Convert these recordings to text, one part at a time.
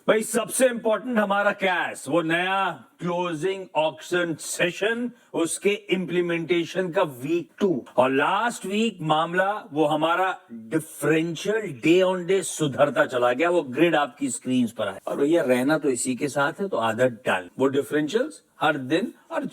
भाई सबसे इंपॉर्टेंट हमारा कैश, वो नया क्लोजिंग ऑक्शन सेशन, उसके इम्प्लीमेंटेशन का वीक 2 और लास्ट वीक मामला वो हमारा डिफरेंशियल डे ऑन डे सुधरता चला गया। वो ग्रिड आपकी स्क्रीन पर है और भैया रहना तो इसी के साथ है, तो आदत डाल। वो डिफरेंशियल्स हर दिन और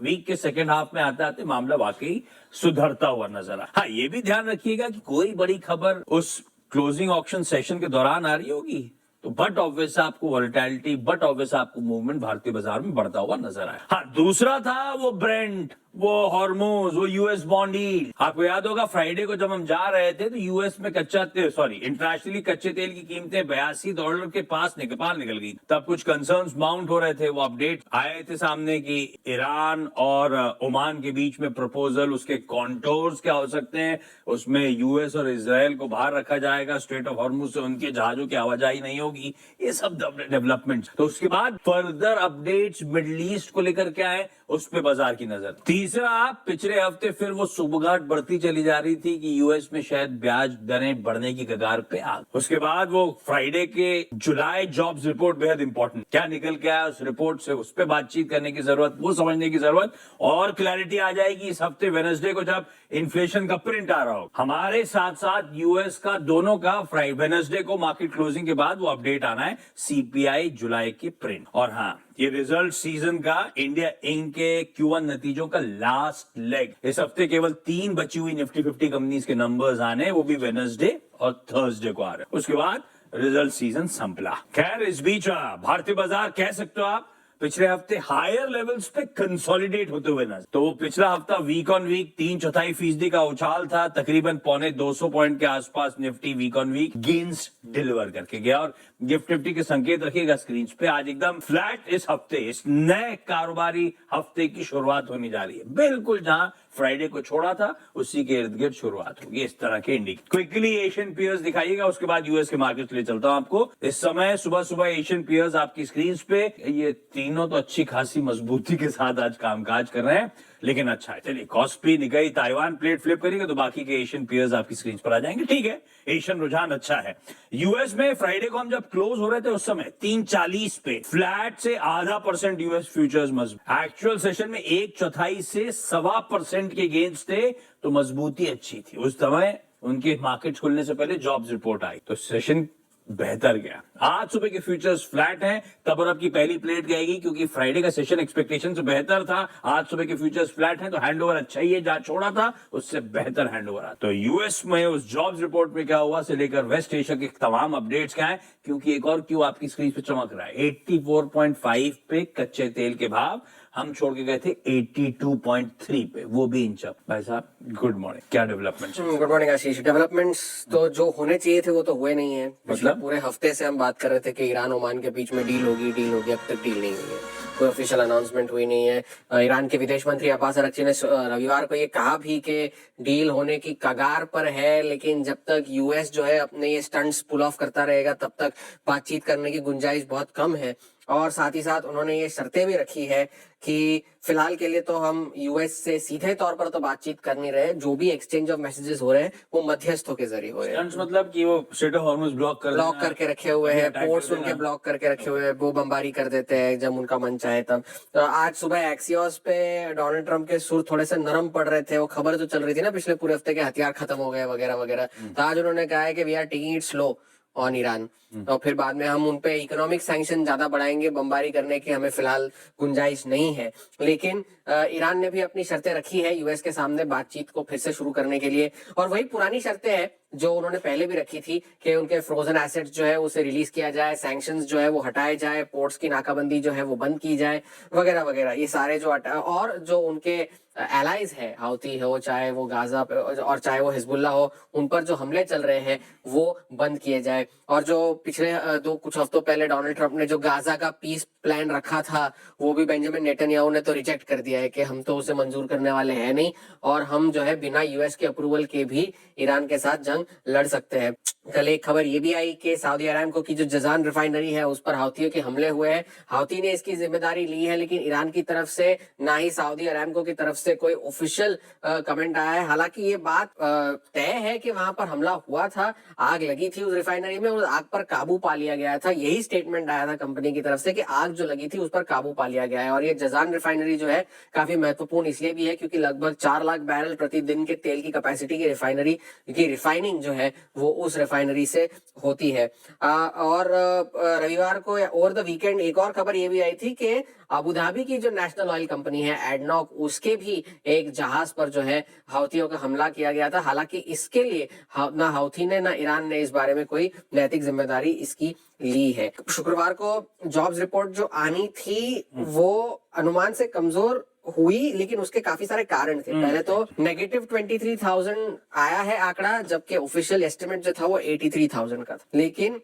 वीक के सेकेंड हाफ में आते आते मामला वाकई सुधरता हुआ नजर आ। हाँ, ये भी ध्यान रखिएगा कि कोई बड़ी खबर उस क्लोजिंग ऑक्शन सेशन के दौरान आ रही होगी तो बट ऑब्वियस आपको वॉलेटिलिटी, बट ऑब्वियस आपको मूवमेंट भारतीय बाजार में बढ़ता हुआ नजर आया। हाँ, दूसरा था वो ब्रेंट, वो हॉर्मोज, वो यूएस बॉन्ड यील्ड। आपको याद होगा फ्राइडे को जब हम जा रहे थे तो यूएस में इंटरनेशनली कच्चे तेल की कीमतें $82 के पास पार निकल गई। तब कुछ कंसर्न्स माउंट हो रहे थे, वो अपडेट आए थे सामने कि ईरान और ओमान के बीच में प्रपोजल, उसके कॉन्टोर्स क्या हो सकते हैं, उसमें यूएस और इजराइल को बाहर रखा जाएगा, स्ट्रेट ऑफ हॉर्मुज से उनके जहाजों की आवाजाही नहीं होगी, ये सब डेवलपमेंट। तो उसके बाद फर्दर अपडेट्स मिडिल ईस्ट को लेकर क्या है, उस पे बाजार की नजर। तीसरा, पिछले हफ्ते फिर वो सुबगाहट बढ़ती चली जा रही थी कि यूएस में शायद ब्याज दरें बढ़ने की कगार पे आ। उसके बाद वो फ्राइडे के जुलाई जॉब्स रिपोर्ट बेहद इंपॉर्टेंट, क्या निकल के आया उस रिपोर्ट से, उस पर बातचीत करने की जरूरत, वो समझने की जरूरत, और क्लैरिटी आ जाएगी इस हफ्ते वेडनेसडे को जब इन्फ्लेशन का प्रिंट आ रहा हो। हमारे साथ साथ यूएस का दोनों का वेडनेसडे को मार्केट क्लोजिंग के बाद वो अपडेट आना है, सीपीआई जुलाई की प्रिंट। और हाँ, ये रिजल्ट सीजन का इंडिया इंक के Q1 नतीजों का लास्ट लेग। इस हफ्ते केवल 3 बची हुई निफ्टी 50 कंपनीज के नंबर्स आने, वो भी वेडनेसडे और थर्सडे को आ रहे हैं। उसके बाद रिजल्ट सीजन संपला। खैर, इस बीच भारतीय बाजार कह सकते हो आप पिछले हफ्ते हायर लेवल्स पे कंसोलिडेट होते हुए नजर। तो वो पिछला हफ्ता वीक ऑन वीक 3/4% का उछाल था, तकरीबन 250 पॉइंट के आसपास Nifty week on week gains deliver करके गया। और गिफ्ट निफ्टी के संकेत रखिएगा स्क्रीन पे, आज एकदम फ्लैट इस हफ्ते, इस नए कारोबारी हफ्ते की शुरुआत होने जा रही है। बिल्कुल जहां फ्राइडे को छोड़ा था उसी के इर्द गिर्द शुरुआत होगी इस तरह के इंडिकेटर। क्विकली एशियन पीयर्स दिखाइएगा, उसके बाद यूएस के मार्केट ले चलता हूं आपको। इस समय सुबह सुबह एशियन पीयर्स आपकी स्क्रीन पे, ये तीनों तो अच्छी खासी मजबूती के साथ आज कामकाज कर रहे हैं, लेकिन अच्छा है। चलिए, कॉस्पी, निकाई, ताइवान प्लेट फ्लिप करेंगे तो बाकी के एशियन पीयर्स आपकी स्क्रीन पर आ जाएंगे। ठीक है, एशियन रुझान अच्छा है। यूएस में फ्राइडे को हम जब क्लोज हो रहे थे उस समय 340 पे फ्लैट से 0.5% यूएस फ्यूचर्स मजबूत। एक्चुअल सेशन में 1/4 से 1.25% के गेंस थे, तो मजबूती अच्छी थी। उस समय उनके मार्केट खुलने से पहले जॉब्स रिपोर्ट आई तो सेशन बेहतर गया। आज सुबह के फ्यूचर्स फ्लैट हैं, तब और अब की पहली प्लेट गएगी क्योंकि फ्राइडे का सेशन एक्सपेक्टेशन से बेहतर था। आज सुबह के फ्यूचर्स फ्लैट हैं तो हैंडओवर अच्छा ही है, जहां छोड़ा था उससे बेहतर हैंडओवर आ। तो यूएस में उस जॉब्स रिपोर्ट में क्या हुआ से लेकर वेस्ट एशिया के तमाम अपडेट्स क्या है, क्योंकि एक और क्यू आपकी स्क्रीन पे चमक रहा है, 84.5 पे कच्चे तेल के भाव, हम छोड़ के गए थे 82.3 पे, वो भी इंच अप। भाई साहब गुड मॉर्निंग, क्या डेवलपमेंट? गुड मॉर्निंग आशीष। डेवलपमेंट्स तो जो होने चाहिए थे वो तो हुए नहीं है। पिछले पूरे हफ्ते से हम बात कर रहे थे कि ईरान ओमान के बीच में डील होगी, अब तक डील नहीं हुई है, कोई ऑफिशियल अनाउंसमेंट हुई नहीं है। ईरान के विदेश मंत्री अब्बास अरागची ने रविवार को ये कहा भी कि डील होने की कगार पर है, लेकिन जब तक यूएस जो है अपने ये स्टंट्स पुल ऑफ करता रहेगा तब तक बातचीत करने की गुंजाइश बहुत कम है। और साथ ही साथ उन्होंने ये शर्तें भी रखी है कि फिलहाल के लिए तो हम यूएस से सीधे तौर पर तो बातचीत कर नहीं रहे, जो भी एक्सचेंज ऑफ मैसेजेस हो रहे हैं वो मध्यस्थों के जरिए हो रहे हैं। मतलब कि वो स्ट्रेट ऑफ हॉर्मुज ब्लॉक करके रखे हुए हैं, पोर्ट्स उनके ब्लॉक करके रखे हुए हैं, वो बमबारी कर देते हैं जब उनका मन चाहे तब। तो आज सुबह एक्सियोस पे डोनाल्ड ट्रंप के सुर थोड़े से नरम पड़ रहे थे, वो खबर जो चल रही थी ना पिछले पूरे हफ्ते के हथियार खत्म हो गए वगैरह वगैरह, तो आज उन्होंने कहा है कि we are taking it slow on Iran, और फिर बाद में हम उनपे इकोनॉमिक सैंक्शन ज्यादा बढ़ाएंगे, बमबारी करने की हमें फिलहाल गुंजाइश नहीं है। लेकिन ईरान ने भी अपनी शर्तें रखी है यूएस के सामने बातचीत को फिर से शुरू करने के लिए, और वही पुरानी शर्तें हैं जो उन्होंने पहले भी रखी थी कि उनके फ्रोजन एसेट्स जो है उसे रिलीज किया जाए, सैंक्शंस जो है वो हटाए जाए, पोर्ट्स की नाकाबंदी जो है वो बंद की जाए वगैरह वगैरह। ये सारे जो और जो उनके एलाइज है, हाउती हो, चाहे वो गाजा और चाहे वो हिजबुल्ला हो, उन पर जो हमले चल रहे हैं वो बंद किए जाए। और जो पिछले कुछ हफ्तों पहले डोनाल्ड ट्रंप ने जो गाजा का पीस प्लान रखा था वो भी बेंजामिन नेतन्याहू ने तो रिजेक्ट कर दिया है कि हम तो उसे मंजूर करने वाले हैं नहीं, और हम जो है बिना यूएस के अप्रूवल के भी ईरान के साथ जंग लड़ सकते हैं। कल एक खबर ये भी आई कि सऊदी अरामको की जो जजान रिफाइनरी है उस पर हाउथियों के हमले हुए हैं। हाउथी ने इसकी जिम्मेदारी ली है, लेकिन ईरान की तरफ से ना ही सऊदी अरामको की तरफ से कोई ऑफिशियल कमेंट आया है। हालांकि ये बात तय है कि वहां पर हमला हुआ था, आग लगी थी उस रिफाइनरी में, उस आग पर काबू पा लिया गया था। यही स्टेटमेंट आया था कंपनी की तरफ से कि आग जो लगी थी उस पर काबू पा लिया गया है। और ये जजान रिफाइनरी जो है काफी महत्वपूर्ण इसलिए भी है क्योंकि लगभग 4 लाख बैरल प्रतिदिन के तेल की कैपेसिटी की रिफाइनरी की रिफाइनिंग जो है वो उस रिफाइनरी से होती है। और रविवार को ओवर द वीकेंड एक और खबर ये भी आई थी कि अबू धाबी की जो नेशनल ऑयल कंपनी है एडनॉक, उसके भी एक जहाज पर जो है हाउथियों का हमला किया गया था। हालांकि इसके लिए ना हाउथी ने ना ईरान ने इस बारे में कोई नैतिक जिम्मेदारी इसकी ली है। शुक्रवार को जॉब्स रिपोर्ट जो आनी थी वो अनुमान से कमजोर हुई, लेकिन उसके काफी सारे कारण थे। पहले तो नेगेटिव 23,000 आया है आंकड़ा, जबकि ऑफिशियल एस्टिमेट जो था वो 83,000 का था। लेकिन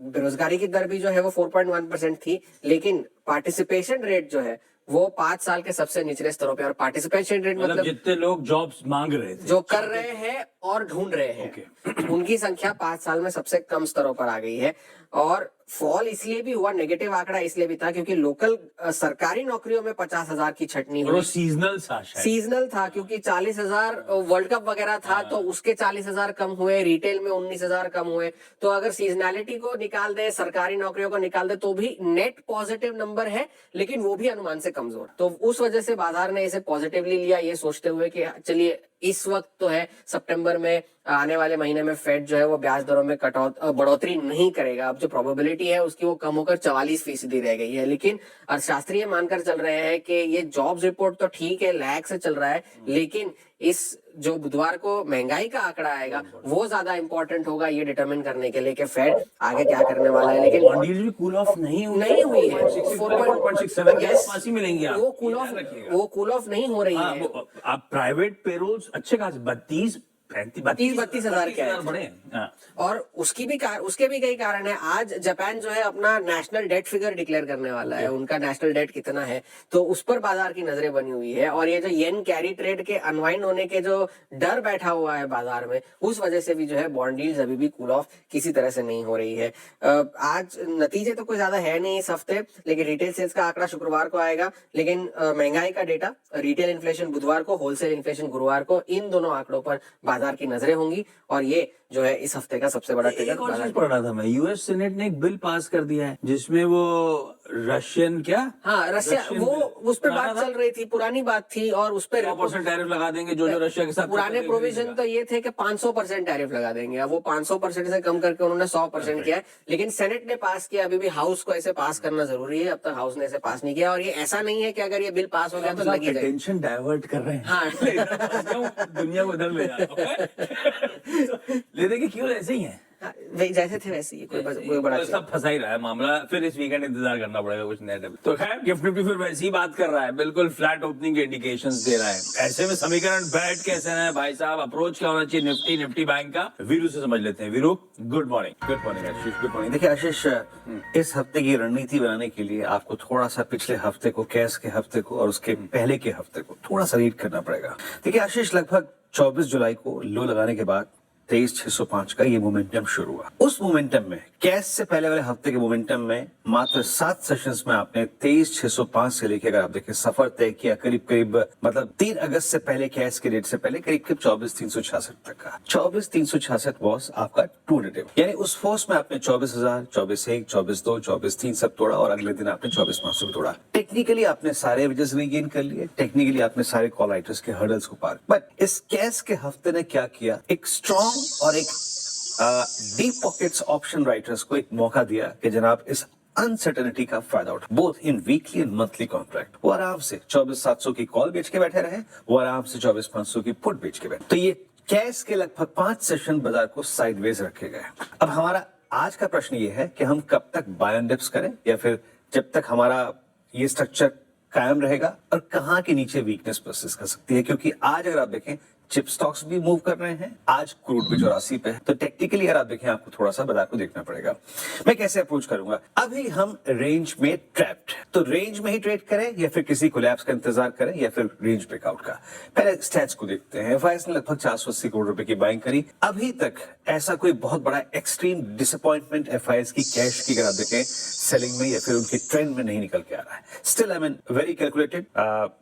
बेरोजगारी की दर भी जो है वो 4.1% थी, लेकिन पार्टिसिपेशन रेट जो है वो 5 साल के सबसे निचले स्तरों पे। और पार्टिसिपेशन रेट मतलब जितने लोग जॉब्स मांग रहे थे, जो कर रहे हैं और ढूंढ रहे हैं, उनकी संख्या 5 साल में सबसे कम स्तरों पर आ गई है। और फॉल इसलिए भी हुआ, नेगेटिव आंकड़ा इसलिए भी था क्योंकि लोकल सरकारी नौकरियों में 50,000 की छटनी हुई। सीजनल था शायद। सीजनल था क्योंकि 40,000 वर्ल्ड कप वगैरह था, तो उसके 40,000 कम हुए, रिटेल में 19,000 कम हुए। तो अगर सीजनैलिटी को निकाल दे, सरकारी नौकरियों को निकाल दे, तो भी नेट पॉजिटिव नंबर है, लेकिन वो भी अनुमान से कमजोर। तो उस वजह से बाजार ने इसे पॉजिटिवली लिया, ये सोचते हुए कि चलिए इस वक्त तो है सितंबर में, आने वाले महीने में फेड जो है वो ब्याज दरों में बढ़ोतरी नहीं करेगा। अब जो प्रोबेबिलिटी है उसकी वो कम होकर 44% रह गई है। लेकिन अर्थशास्त्री मानकर चल रहे हैं कि ये जॉब्स रिपोर्ट तो ठीक है, लैग से चल रहा है, लेकिन इस जो बुधवार को महंगाई का आंकड़ा आएगा वो ज्यादा इंपॉर्टेंट होगा ये डिटरमिन करने के लिए कि फेड आगे क्या करने वाला है। लेकिन बॉन्ड यील्ड भी कूल ऑफ नहीं हुई है। 4.67 के आसपास ही मिलेंगे आपको। वो कूल ऑफ नहीं हो रही है। आप प्राइवेट पेरोल्स अच्छे खासे 32 हजार के बढ़े। और उसके भी कई कारण है। आज जापान जो है अपना नेशनल डेट फिगर डिक्लेयर करने वाला है, उनका नेशनल डेट कितना है, तो उस पर बाजार की नजरें बनी हुई है। और ये जो येन कैरी ट्रेड के अनवाइंड होने के जो डर बैठा हुआ है बाजार में, उस वजह से भी जो है बॉन्ड यील्ड्स अभी भी कूल ऑफ किसी तरह से नहीं हो रही है। आज नतीजे तो कोई ज्यादा है नहीं इस हफ्ते, लेकिन रिटेल सेल्स का आंकड़ा शुक्रवार को आएगा, लेकिन महंगाई का डेटा, रिटेल इन्फ्लेशन बुधवार को, होलसेल इन्फ्लेशन गुरुवार को, इन दोनों आंकड़ों पर बाजार की नजरें होंगी। और ये जो है इस हफ्ते का सबसे बड़ा ट्रिगर। पढ़ रहा था मैं, यूएस सीनेट ने एक बिल पास कर दिया है जिसमें वो रशियन रशिया वो उस पर बात चल रही थी, पुरानी बात थी, और उस पर 100% टैरिफ लगा देंगे जो रशिया के साथ। पुराने प्रोविजन तो ये थे कि 500% टैरिफ लगा देंगे, अब वो 500% से कम करके उन्होंने 100% किया है। लेकिन सेनेट ने पास किया, अभी भी हाउस को ऐसे पास करना जरूरी है, अब तक हाउस ने ऐसे पास नहीं किया। और ये ऐसा नहीं है कि अगर ये बिल पास हो गया तो लगी जाए, टेंशन डाइवर्ट कर रहे हैं। हाँ दुनिया को बदल ले देंगे, क्यों ऐसे ही है जैसे थे वैसे ही, कोई बड़ा सब फंसा ही रहा है मामला। फिर इस वीकेंड इंतजार करना पड़ेगा कुछ नया। तो खैर गिफ्ट निफ्टी फिर वैसे ही बात कर रहा है, बिल्कुल फ्लैट ओपनिंग के इंडिकेशंस दे रहा है। ऐसे में समीकरण बैठ कैसे है भाई साहब, अप्रोच क्या होना चाहिए निफ्टी बैंक का, वीरू से समझ लेते हैं। Veeru good morning. Ashish good morning. देखिए आशीष, इस हफ्ते की रणनीति बनाने के लिए आपको थोड़ा सा पिछले हफ्ते को, कैश के हफ्ते को और उसके पहले के हफ्ते को थोड़ा सा रीड करना पड़ेगा। देखिए आशीष, लगभग 24 जुलाई को लो लगाने के बाद 23,605 का ये मोमेंटम शुरू हुआ। उस मोमेंटम में, कैश से पहले वाले हफ्ते के मोमेंटम में, मात्र 7 सेशंस में आपने 23,605 से लेके अगर आप देखें सफर तय किया करीब मतलब 3 अगस्त से पहले, कैश के डेट से पहले करीब 24,366 तक का। 24,366 वॉज आपका टू डे, यानी उस फोर्स में आपने 24,000, 24,1, 24,2, 24,3 सब तोड़ा और अगले दिन आपने 24,500 भी तोड़ा। टेक्निकली आपने सारे एवरेजेस रीगेन कर लिए, टेक्निकली आपने सारे कॉल राइटर्स के हर्डल्स को पार। बट इस कैश के हफ्ते ने क्या किया, एक स्ट्रॉन्ग और एक डीप पॉकेट्स ऑप्शन राइटर्स को एक मौका दिया कि जनाब इस अनसर्टेनिटी का फायदा उठा, both in weekly and monthly contract. वो आराम से 24,700 की कॉल बेच के बैठे रहे, वो आराम से 24,500 की पुट बेच के बैठे। तो ये कैश के लगभग 5 सेशन बाजार को साइडवेज रखे गए। अब हमारा आज का प्रश्न ये है कि हम कब तक बाय एंड डिप्स करें, या फिर जब तक हमारा ये स्ट्रक्चर कायम रहेगा, और कहां के नीचे वीकनेस परसिस्ट कर सकती है। क्योंकि आज अगर आप देखें चिप स्टॉक्स भी मूव कर रहे हैं, आज क्रूड भी 84 पे है, तो टेक्निकली अगर आप देखें आपको थोड़ा सा बाजार को देखना पड़ेगा। मैं कैसे अप्रोच करूंगा? अभी हम रेंज में ट्रैप्ड, तो रेंज में ही ट्रेड करें या फिर किसी कोलैप्स का इंतजार करें या फिर रेंज ब्रेकआउट का? पहले स्टैट्स को देखते हैं। एफआईएस ने लगभग 480 करोड़ रुपए की बाइंग करी। अभी तक ऐसा कोई बहुत बड़ा एक्सट्रीम डिसअपॉइंटमेंट एफआईएस की कैश की अगर आप देखें सेलिंग में या फिर उनके ट्रेंड में नहीं निकल के आ रहा है। Still I mean very calculated,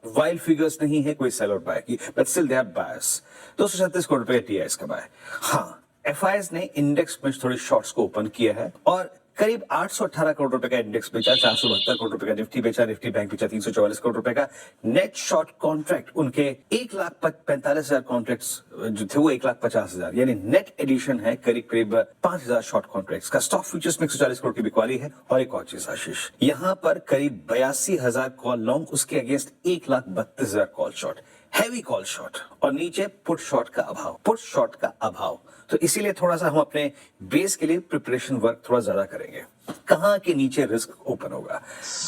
wild figures नहीं है कोई सेल और बाय की, but still they are buyers. 237 crore रुपए टीआईएस का बाय। हाँ, एफआईएस ने इंडेक्स में थोड़ी शॉर्ट्स को ओपन किया है और करीब 818 करोड़ रुपए का इंडेक्स बेचा, 472 करोड़ रुपए का निफ्टी बेचा, निफ्टी बैंक बेचा 344 करोड़ रुपए का। नेट शॉर्ट कॉन्ट्रैक्ट उनके 1,45,000 कॉन्ट्रैक्ट्स जो थे वो 1,50,000, यानी नेट एडिशन है करीब 5,000 शॉर्ट कॉन्ट्रैक्ट्स का। स्टॉक फ्यूचर्स में 140 करोड़ की बिकवाली है। और एक और चीज आशीष, यहाँ पर करीब 82,000 कॉल लॉन्ग, उसके against 1,32,000 call short, heavy call short, और नीचे पुट शॉर्ट का अभाव, पुट शॉर्ट का अभाव। तो इसीलिए थोड़ा सा हम अपने बेस के लिए प्रिपरेशन वर्क थोड़ा ज्यादा करेंगे। कहां के नीचे रिस्क ओपन होगा?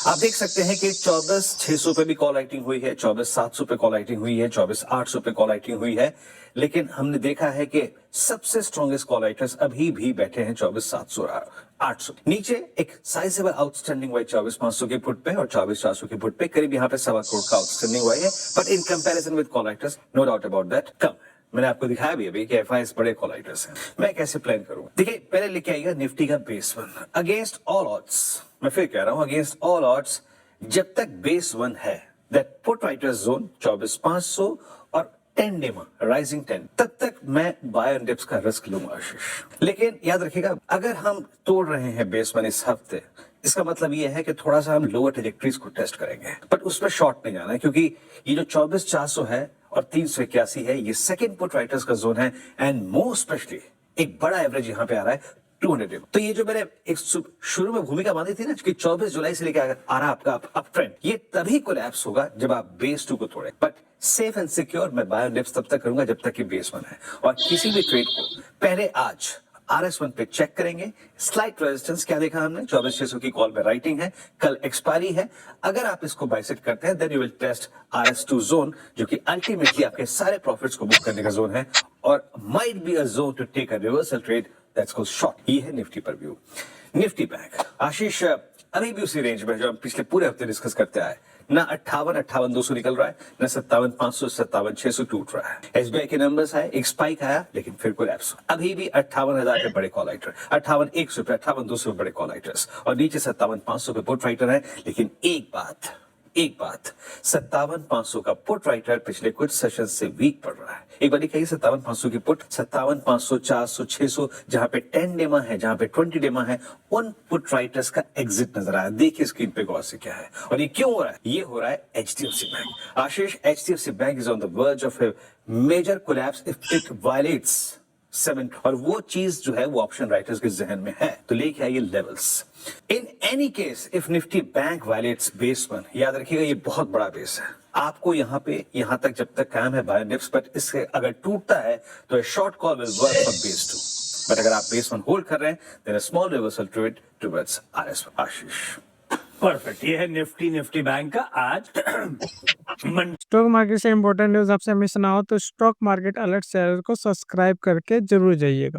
आप देख सकते हैं कि 24,600 पे भी कॉल राइटिंग हुई है, 24,700 पे कॉल राइटिंग हुई है, 24,800 पे कॉल राइटिंग हुई है, लेकिन हमने देखा है कि सबसे स्ट्रॉन्गेस्ट कॉल राइटर्स अभी भी बैठे हैं 24,700 800। नीचे एक साइजेबल आउटस्टैंडिंग हुआ है 24,500 के पुट पे और 24,400 के पुट पे, करीब यहाँ पे 1.25 करोड़ का आउटस्टैंडिंग हुआ है, but in comparison with call writers no doubt about that कम। मैंने आपको दिखाया भी अभी कि एफआईएस बड़े कॉल राइटर्स हैं। मैं कैसे प्लान करूंगा? देखिए, पहले लेके आएगा निफ्टी का base one against all odds. मैं फिर कह रहा हूं अगेंस्ट ऑल ऑड्स, जब तक बेस वन है दैट पुट राइटर्स जोन 24,500 और 10 डेमा राइजिंग 10, तब तक मैं बाय एंड डिप्स का रिस्क लूंगा आशीष। लेकिन याद रखिएगा, अगर हम तोड़ रहे हैं बेस वन इस हफ्ते, इसका मतलब ये है कि थोड़ा सा हम लोअर ट्रेजेक्टरीज को टेस्ट करेंगे, बट उसमें शॉर्ट नहीं जाना है, क्योंकि ये जो 24,400 है और 381 है, ये सेकंड पुट राइटर्स का जोन है, एंड मोर स्पेशली एक बड़ा एवरेज यहाँ पे आ रहा है 200 तो ये जो मैंने एक शुरू में भूमिका बांधी थी ना कि 24 जुलाई से लेकर आ रहा आपका अप ट्रेंड, ये तभी कोलैप्स होगा जब आप बेस टू को तोड़े। बट सेफ एंड सिक्योर मैं बाय एंड डिप्स तब तक करूंगा जब तक कि बेस वन है। और किसी भी ट्रेड को पहले आज RS1 पे चेक करेंगे। स्लाइट रेजिस्टेंस क्या देखा हमने? 24,600 की कॉल में राइटिंग है, कल एक्सपायरी है। अगर आप इसको बाइसेक्ट करते हैं then you will test RS2 zone, जो कि अल्टीमेटली आपके सारे प्रॉफिट्स को बुक करने का जोन है और might be a zone to take a reversal trade that's called short. ये है निफ्टी पर व्यू। निफ्टी बैंक आशीष अभी भी उसी रेंज में जो हम पिछले पूरे हफ्ते डिस्कस करते आए, ना 58,200 निकल रहा है, ना 57,500 57,600 टूट रहा है। एसबीआई के नंबर्स आए, एक स्पाइक आया, लेकिन फिर कोलैप्स। अभी भी 58,000 पे बड़े कॉल राइटर, 58,100 पे, 58,200 पे बड़े कॉल राइटर्स, और नीचे 57,500 पे पुट राइटर है। लेकिन एक बात 57,500 का पुट राइटर पिछले कुछ सेशन से वीक पड़ रहा है। एक बार कहिए 57,500 की पुट, 57,500, 400, 600, जहां पे 10 डेमा है, जहां पे 20 डेमा है, उन पुट राइटर्स का एग्जिट नजर आया। देखिए स्क्रीन पे गौर से क्या है और ये क्यों हो रहा है? ये हो रहा है HDFC bank. Ashish, HDFC bank is on the verge of a major collapse if it violates 7, और वो चीज जो है वो ऑप्शन राइटर्स के जहन में है, तो लेके आइए levels. In any case if Nifty bank violets base one, याद रखिएगा ये बहुत बड़ा बेस है, आपको यहाँ पे यहां तक जब तक कायम है बाय डिप्स, बट इससे अगर टूटता है तो short call will work for base two, but अगर आप बेस वन होल्ड कर रहे हैं then a small reversal trade towards RS1। Ashish, perfect. ये है निफ्टी बैंक का आज स्टॉक मार्केट से इंपॉर्टेंट न्यूज आपसे मिस ना हो तो स्टॉक मार्केट अलर्ट चैनल को सब्सक्राइब करके जरूर जाइएगा।